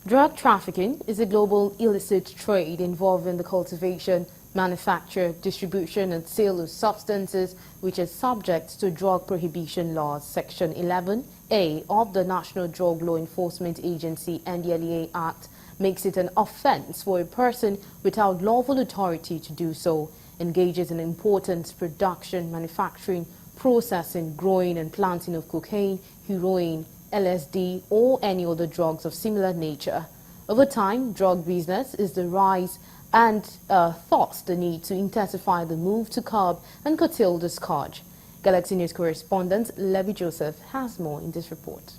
Drug trafficking is a global illicit trade involving the cultivation, manufacture, distribution and sale of substances which is subject to drug prohibition laws. Section 11A of the National Drug Law Enforcement Agency (NDLEA) Act makes it an offense for a person without lawful authority to do so engages in important production, manufacturing, processing, growing and planting of cocaine, heroin, LSD or any other drugs of similar nature. Over time, drug business is the rise and thus the need to intensify the move to curb and curtail the scourge. Galaxy News correspondent Levy Joseph has more in this report.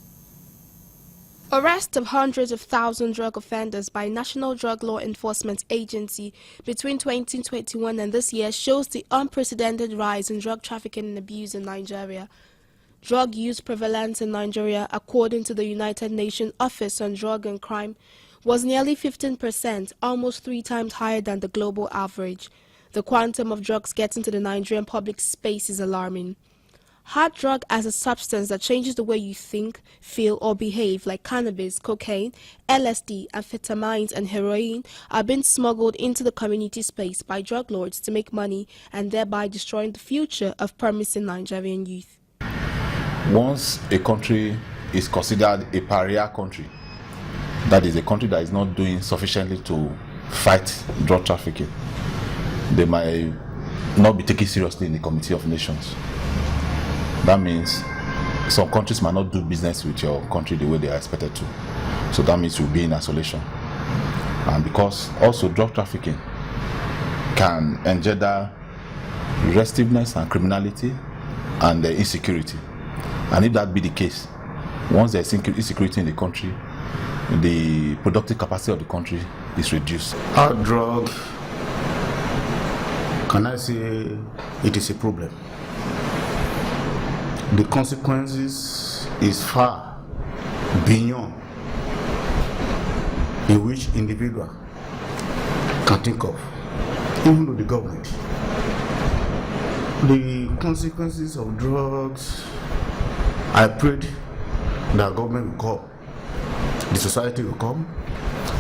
Arrest of hundreds of thousands drug offenders by National Drug Law Enforcement Agency between 2021 and this year shows the unprecedented rise in drug trafficking and abuse in Nigeria. Drug use prevalence in Nigeria, according to the United Nations Office on Drug and Crime, was nearly 15%, almost 3 times higher than the global average. The quantum of drugs getting to the Nigerian public space is alarming. Hard drug as a substance that changes the way you think, feel or behave, like cannabis, cocaine, LSD, amphetamines and heroin, are being smuggled into the community space by drug lords to make money and thereby destroying the future of promising Nigerian youth. Once a country is considered a pariah country, that is a country that is not doing sufficiently to fight drug trafficking, they might not be taken seriously in the Committee of Nations. That means some countries might not do business with your country the way they are expected to. So that means you'll be in isolation. And because also drug trafficking can engender restiveness and criminality and insecurity. And if that be the case, once there is insecurity in the country, the productive capacity of the country is reduced. Hard drug, can I say it is a problem? The consequences is far beyond in which individual can think of, even though the government. The consequences of drugs, I prayed that government will come, the society will come,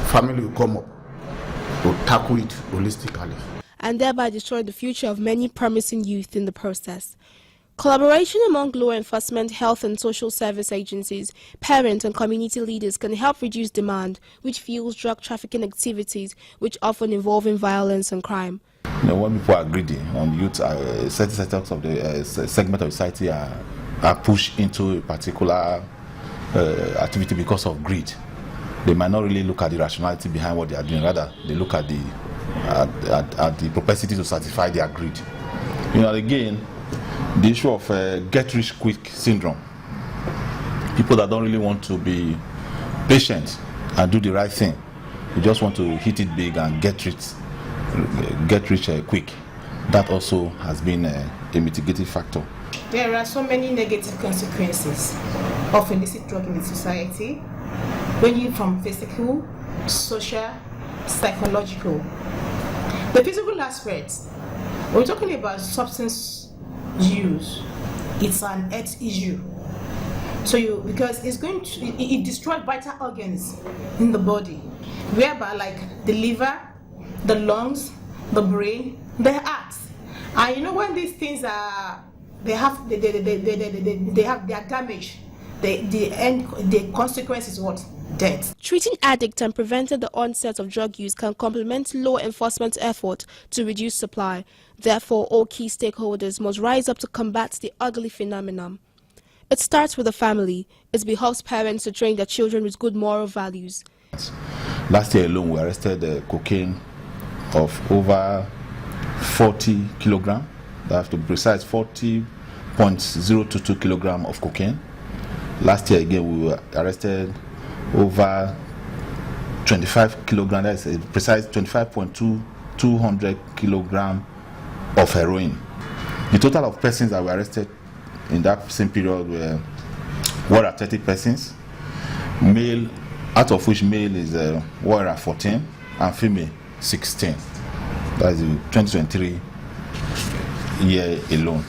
family will come up to tackle it holistically. And thereby destroy the future of many promising youth in the process. Collaboration among law enforcement, health and social service agencies, parents and community leaders can help reduce demand, which fuels drug trafficking activities, which often involve violence and crime. When people are greedy on youth, certain sectors of the segment of society are pushed into a particular activity because of greed. They might not really look at the rationality behind what they are doing. Rather, they look at the propensity to satisfy their greed. Again, the issue of get-rich-quick syndrome. People that don't really want to be patient and do the right thing. They just want to hit it big and get rich quick. That also has been a mitigating factor. There are so many negative consequences of illicit drug in the society, ranging from physical, social, psychological. The physical aspects, we're talking about substance use, it's an health issue. So because it's going to it destroys vital organs in the body, whereby like the liver, the lungs, the brain, the heart. And when these things are they are damaged, the consequence is what? Death. Treating addicts and preventing the onset of drug use can complement law enforcement effort to reduce supply. Therefore, all key stakeholders must rise up to combat the ugly phenomenon. It starts with the family. It behoves parents to train their children with good moral values. Last year alone, we arrested cocaine of over 40 kilograms. To be precise, 40.022 kilograms of cocaine. Last year again, we arrested over 25 kilograms, that is a precise 25.200 kilograms of heroin. The total of persons that were arrested in that same period were 130 persons, male, out of which male is 114 and female 16. That is the 2023 year alone.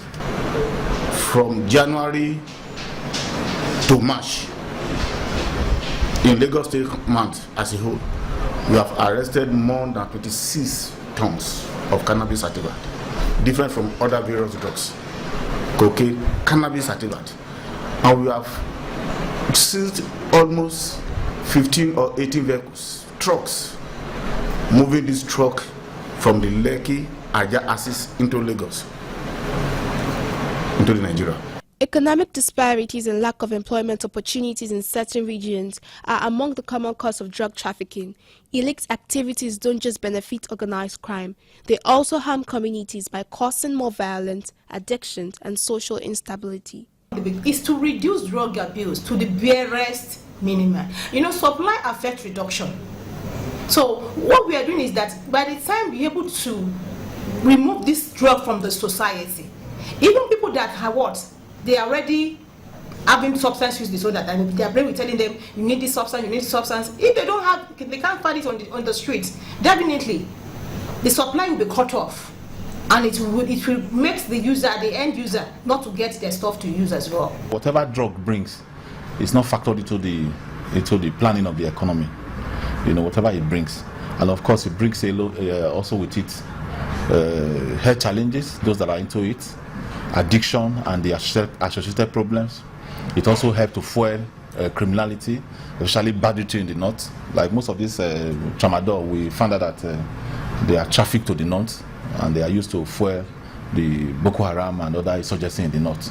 From January to March In Lagos State month as a whole, we have arrested more than 26 tons of cannabis sativa, different from other various drugs, cocaine, cannabis sativa, and we have seized almost 15 or 18 vehicles, trucks, moving this truck from the Lekki Aja axis into Lagos, into Nigeria. Economic disparities and lack of employment opportunities in certain regions are among the common cause of drug trafficking. Illicit activities don't just benefit organized crime, they also harm communities by causing more violence, addictions, and social instability. Is to reduce drug abuse to the barest minimum. Supply affects reduction. So what we are doing is that by the time we're able to remove this drug from the society, even people that have they are already having substance use disorder, and their brain will telling them you need this substance, you need this substance. If they don't have, they can't find it on the streets, definitely the supply will be cut off, and it will make the end user not to get their stuff to use as well. Whatever drug brings is not factored into the planning of the economy. Whatever it brings, and of course it brings also with it health challenges, those that are into it, addiction and the associated problems. It also helps to fuel criminality, especially banditry in the north. Like most of these tramadol, we found out that they are trafficked to the north, and they are used to fuel the Boko Haram and other insurgency in the north.